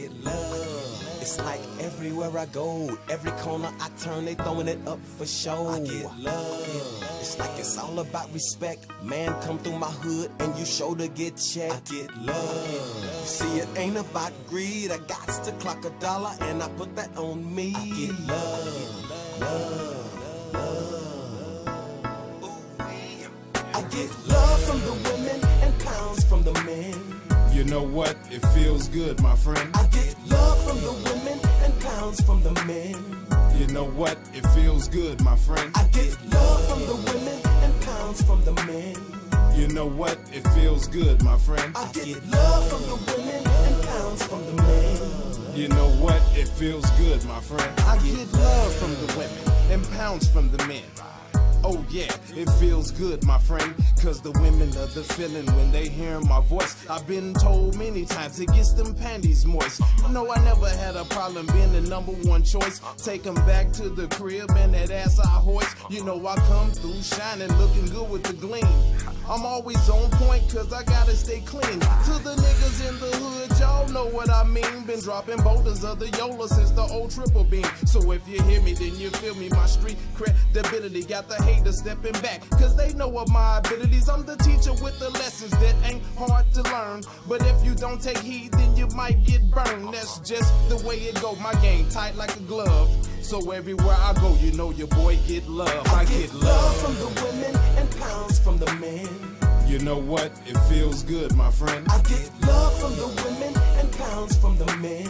get love. It's like everywhere I go, every corner I turn, they throwing it up for show. I get love. It's like it's all about respect. Man, come through my hood and you sure to get checked. I get love. You see, it ain't about greed. I got to clock a dollar and I put that on me. I get love, love, love. I get love from the women and pounds from the men. You know what? It feels good, my friend. I get love from the women and pounds from the men. You know what? It feels good, my friend. I get love from the women and pounds from the men. You know what? It feels good, my friend. I get love from the women and pounds from the men. You know what? It feels good, my friend. I get love from the women and pounds from the men. Oh yeah, it feels good, my friend, cause the women love the feeling when they hear my voice. I've been told many times it gets them panties moist. No, I never had a problem being the #1 choice. Take them back to the crib and that ass I hoist. You know I come through shining, looking good with the gleam. I'm always on point cause I gotta stay clean. To the niggas in the hood, y'all know what I mean. Been dropping boulders of the Yola since the old triple beam. So if you hear me, then you feel me. My street credibility got the haters stepping back cause they know of my abilities. I'm the teacher with the lessons that ain't hard to learn. But if you don't take heed, then you might get burned. That's just the way it go. My game tight like a glove. So everywhere I go, you know your boy get love. I get love from the women and pounds from the men. You know what? It feels good, my friend. I get love from the women and pounds from the men.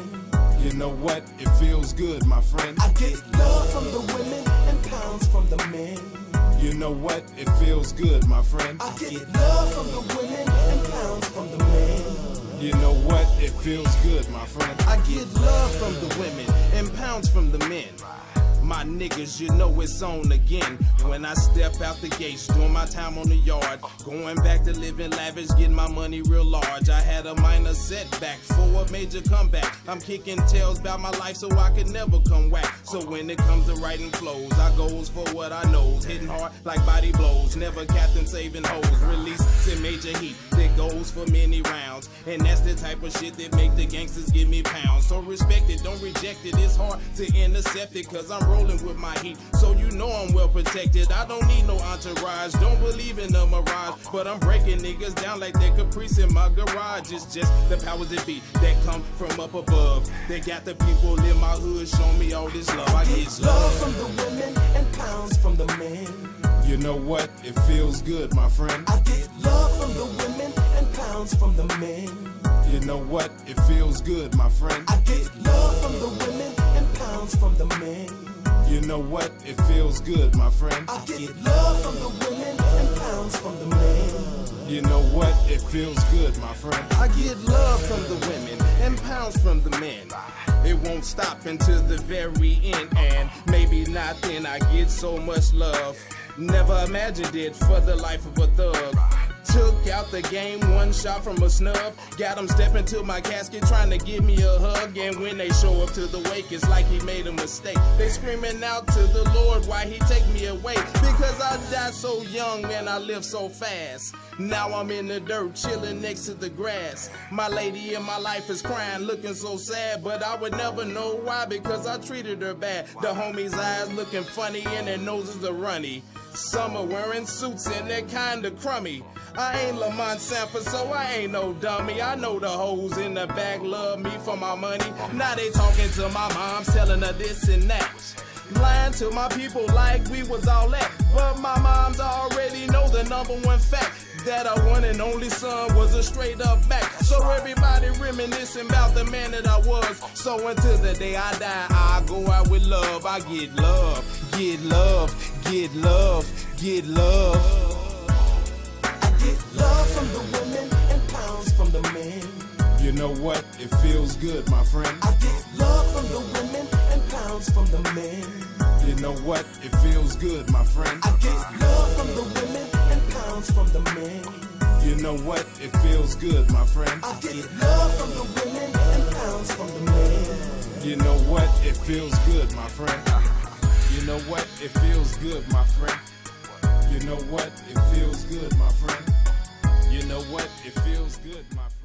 You know what? It feels good, my friend. I get love from the women and pounds from the men. You know what? It feels good, my friend. I get love from the women and pounds from the men. You know what? It feels good, my friend. I get love from the women and pounds from the men. My niggas, you know it's on again. When I step out the gates, doing my time on the yard, going back to living lavish, getting my money real large. I had a minor setback for a major comeback. I'm kicking tails about my life so I could never come whack. So when it comes to writing flows, I goes for what I knows. Hitting hard like body blows, never captain saving hoes. Release in major heat that goes for many rounds. And that's the type of shit that make the gangsters give me pounds. So respect it, don't reject it. It's hard to intercept it cause I'm rolling with my heat, so you know I'm well protected. I don't need no entourage, don't believe in a mirage, but I'm breaking niggas down like they're Caprice in my garage. It's just the powers that be that come from up above. They got the people in my hood showing me all this love. I get love from the women and pounds from the men. You know what? It feels good, my friend. I get love from the women and pounds from the men. You know what? It feels good, my friend. I get love from the women and pounds from the men. You know what? It feels good, my friend. I get love from the women and pounds from the men. You know what? It feels good, my friend. I get love from the women and pounds from the men. It won't stop until the very end, and maybe not then. I get so much love. Never imagined it for the life of a thug. Took out the game, one shot from a snub. Got them stepping to my casket trying to give me a hug. And when they show up to the wake, it's like he made a mistake. They screaming out to the Lord, why he take me away? Because I died so young, man, I lived so fast. Now I'm in the dirt, chilling next to the grass. My lady in my life is crying, looking so sad. But I would never know why, because I treated her bad. The homie's eyes looking funny and their noses are runny. Some are wearing suits and they're kinda crummy. I ain't Lamont Sanford, so I ain't no dummy. I know the hoes in the back love me for my money. Now they talking to my mom, telling her this and that. Lying to my people like we was all that. But my moms already know the #1 fact, that our one and only son was a straight up back. So everybody reminiscing about the man that I was. So until the day I die, I go out with love. I get love, get love, get love, get love. I get love from the women and pounds from the men. You know what? It feels good, my friend. I get love from the women and pounds from the men. You know what? It feels good, my friend. I get love from the women and pounds from the men. You know what? It feels good, my friend. I get love from the women and pounds from the men. You know what? It feels good, my friend. You know what? It feels good, my friend. You know what? It feels good, my friend. You know what? It feels good, my friend.